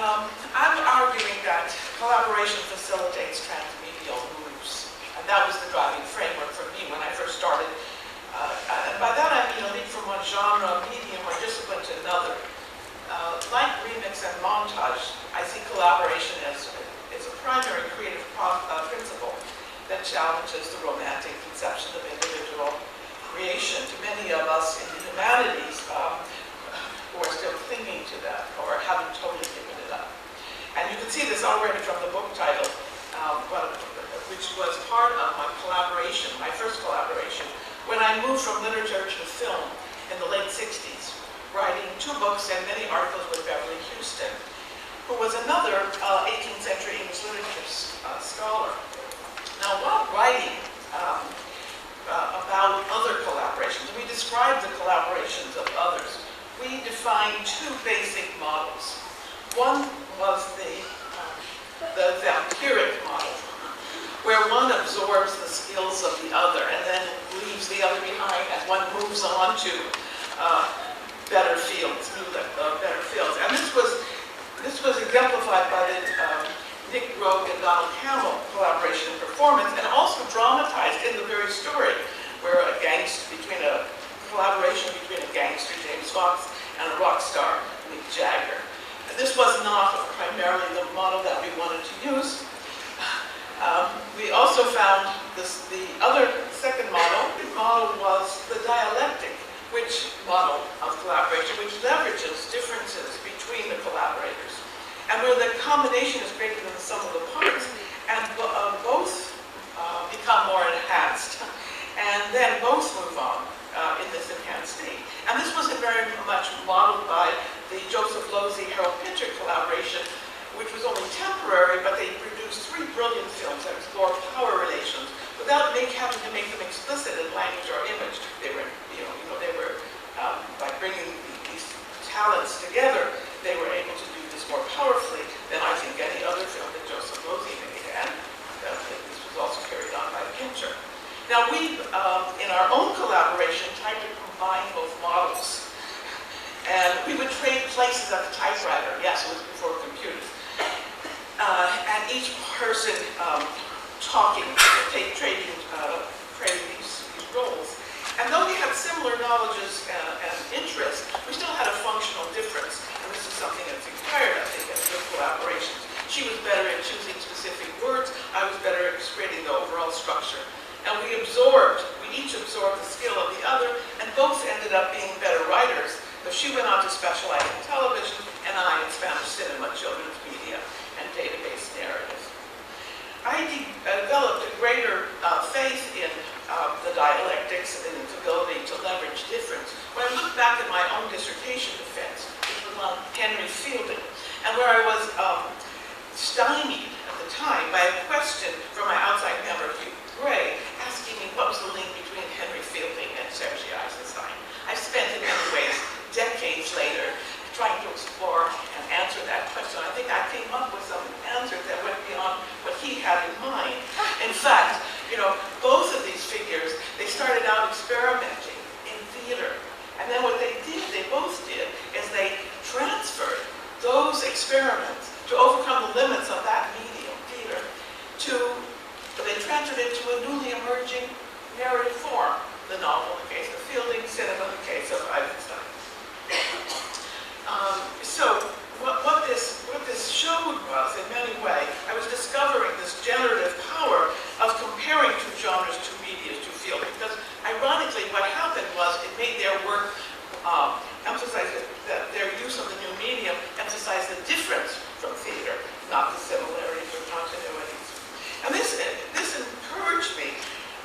I'm arguing that collaboration facilitates transmedial moves. And that was the driving framework for me when I first started. And by that I mean a leap from one genre, medium, or discipline to another. Like remix and montage, I see collaboration as a primary creative principle that challenges the romantic conception of individual creation. To many of us in the humanities who are still clinging to that or haven't totally given it up. And you can see this already from the book title, which was part of my collaboration, my first collaboration, when I moved from literature to film in the late 60s, writing 2 books and many articles with Beverly Houston, who was another 18th century English literature scholar. Now, while writing about other collaborations, we described the collaborations of others. We defined 2 basic models. One was the vampiric model, where one absorbs the skills of the other and then leaves the other behind as one moves on to better fields, better fields. And this was exemplified by the Nick Rogue and Donald Hamill collaboration and performance, and also dramatized in the very story, where a collaboration between a gangster, James Fox, and a rock star, Mick Jagger. And this was not primarily the model that we wanted to use. We also found the second model. The model was the dialectic, model of collaboration, which leverages differences between the collaborators, and where the combination is greater than the sum of the parts, and both become more enhanced, and then both move on in this enhanced state. And this was very much modeled by the Joseph Losey-Harold Pinter collaboration, which was only temporary, but they produced 3 brilliant films that explore power relations without having to make them explicit in language or image. They were, by bringing these talents together, they were able to do this more powerfully than I think any other film that Joseph Losey made, and this was also carried on by Pinter. Now we, in our own collaboration, tried to combine both models. And we would trade places at the typewriter. Yes, it was before computers. And each person talking, trading these roles. And though we had similar knowledges and interests, we still had a functional difference. And this is something that's required, I think, in good collaborations. She was better at choosing specific words. I was better at creating the overall structure. And we each absorbed the skill of the other, and both ended up being better writers. But she went on to specialize in television, and I in Spanish cinema, children's media, and database narrative. I developed a greater faith in the dialectics and its ability to leverage difference. When I look back at my own dissertation defense, which was on Henry Fielding, and where I was stymied at the time by a question from my outside member, Hugh Gray, asking me what was the link between Henry Fielding and Sergei Eisenstein. I've spent in many ways, decades later, trying to explore and answer that question. I think I came up with some answers that went beyond what he had in mind. In fact, both of these figures, they started out experimenting in theater. And then what they both did, is they transferred those experiments to overcome the limits of that medium, theater, they transferred it to a newly emerging narrative form, the novel in the case of Fielding, cinema in the case of Eisenstein. So what this showed was, in many ways, I was discovering this generative power of comparing 2 genres, 2 media, to Fielding. Because ironically, what happened was it made their work emphasize that their use of the new medium emphasized the difference from theater, not the similarities or continuities. And this encouraged me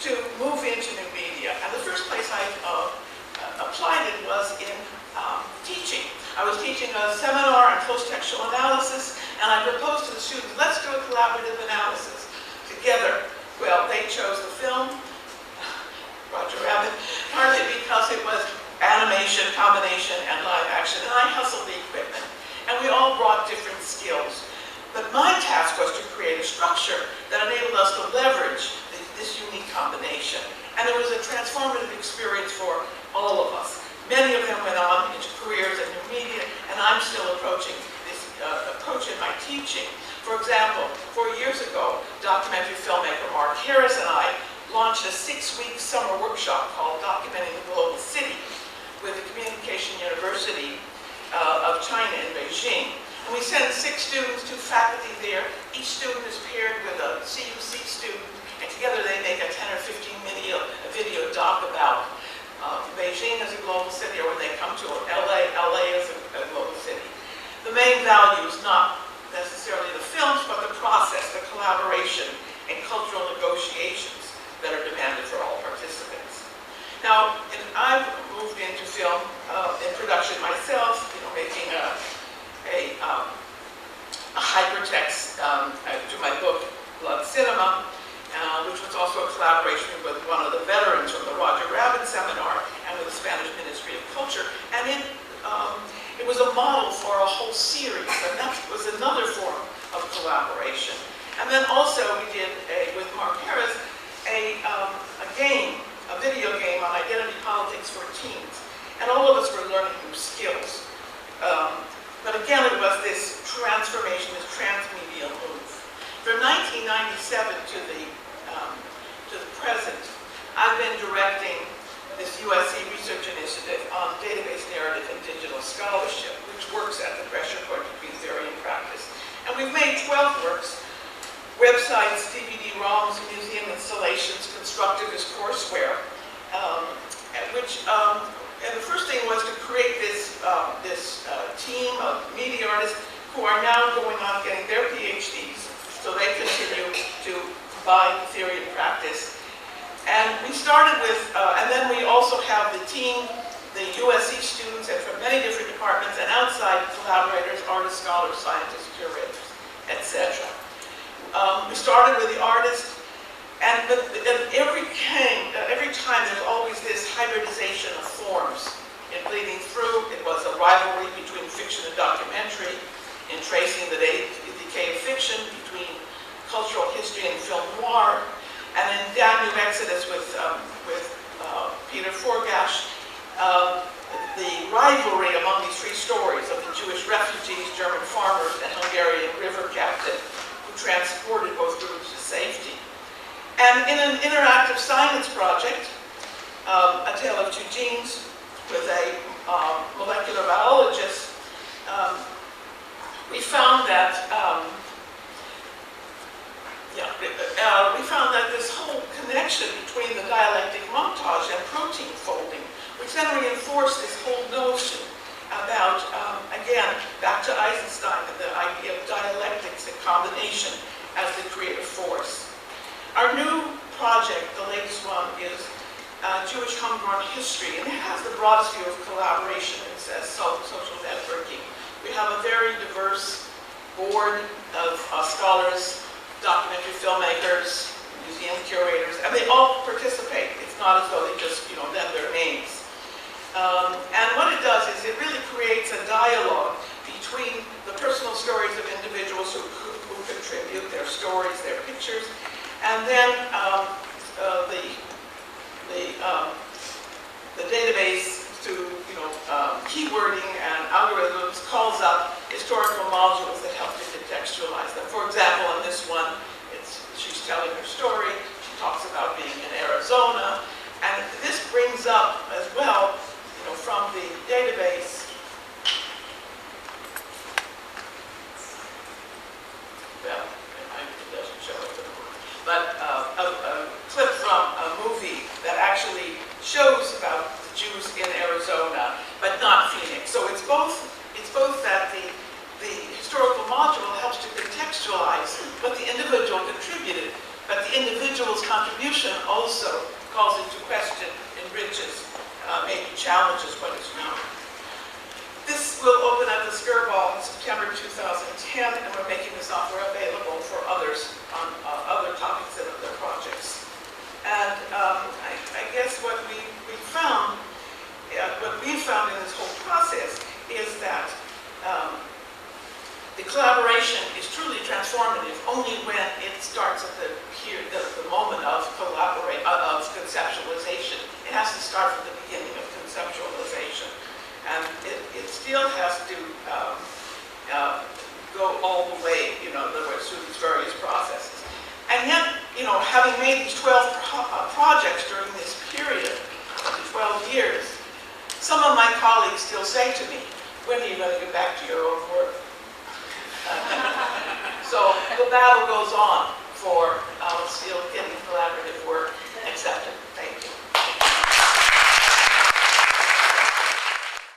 to move into new media. And the first place I applied it was in teaching. I was teaching a seminar on post-textual analysis, and I proposed to the students, let's do a collaborative analysis together. Well, they chose the film, Roger Rabbit, partly because it was animation, combination, and live action, and I hustled the equipment. And we all brought different skills. But my task was to create a structure that enabled us to leverage this unique combination. And it was a transformative experience for all of us. Many of them went on into careers in new media, and I'm still approaching teaching. For example, 4 years ago, documentary filmmaker Mark Harris and I launched a 6-week summer workshop called Documenting the Global City with the Communication University of China in Beijing. And we send 6 students, 2 faculty there. Each student is paired with a CUC student, and together they make a 10 or 15 video doc about Beijing as a global city, or when they come to LA as a global city. The main value is not necessarily the films, but the process, the collaboration, and cultural negotiations that are demanded for all participants. Now, I've moved into film in production myself, making a hypertext to my book, Blood Cinema, which was also a collaboration with one of the veterans from the Roger Rabbit Seminar and with the Spanish Ministry of Culture. And it was a model for a whole series, and that was another form of collaboration. And then also we did, with Mark Harris, a video game on identity politics for teens. And all of us were learning new skills. But again, it was this transformation, this transmedia move. From 1997 to the present, I've been directing this USC research initiative on database narrative and digital scholarship, which works at the pressure point between theory and practice. And we've made 12 works: websites, DVD-ROMs, museum installations, constructivist courseware, and the first thing was to create this team of media artists who are now going on getting their PhDs, so they continue to combine theory and practice. And we started with, and then we also have the team, the USC students, and from many different departments, and outside collaborators, artists, scholars, scientists, curators, etc. We started with the artist, and every time there's always this hybridization of forms. In Bleeding Through, it was a rivalry between fiction and documentary. In Tracing the Decay of Fiction, between cultural history and film noir. And in Danube Exodus with Peter Forgash, the rivalry among these 3 stories of the Jewish refugees, German farmers, and Hungarian river captain who transported both groups to safety. And in an interactive science project, A Tale of Two Genes, with a molecular biologist, we found that this whole connection between the dialectic montage and protein folding, which then reinforced this whole notion about, again, back to Eisenstein, and the idea of dialectics and combination as the creative force. Our new project, the latest one, is Jewish Homegrown History, and it has the broadest view of collaboration. It says social networking. We have a very diverse board of scholars, documentary filmmakers, museum curators, and they all participate. It's not as though they just, lend their names. And what it does is it really creates a dialogue between the personal stories of individuals who contribute their stories, their pictures, and then the database through keywording and algorithms calls up historical modules that help to contextualize them. For example, in this one, she's telling her story. She talks about being in Arizona, and this brings up as well, from the database. Well, it doesn't show it, but a clip from a movie that actually shows about the Jews in Arizona, but not Phoenix. So it's both that the historical module helps to contextualize what the individual contributed, but the individual's contribution also calls into question, enriches, maybe challenges what is known. This will open at the Skirball in September 2010, and we're making the software available for others on other topics and other projects. And I guess what we found in this whole process is that the collaboration is truly transformative only when it starts at the moment of conceptualization. It has to start from the beginning of conceptualization. And it still has to go all the way, in other words, through these various processes. And yet, having made these 12 projects during this period, the 12 years, some of my colleagues still say to me, when are you going to get back to your own work? So the battle goes on.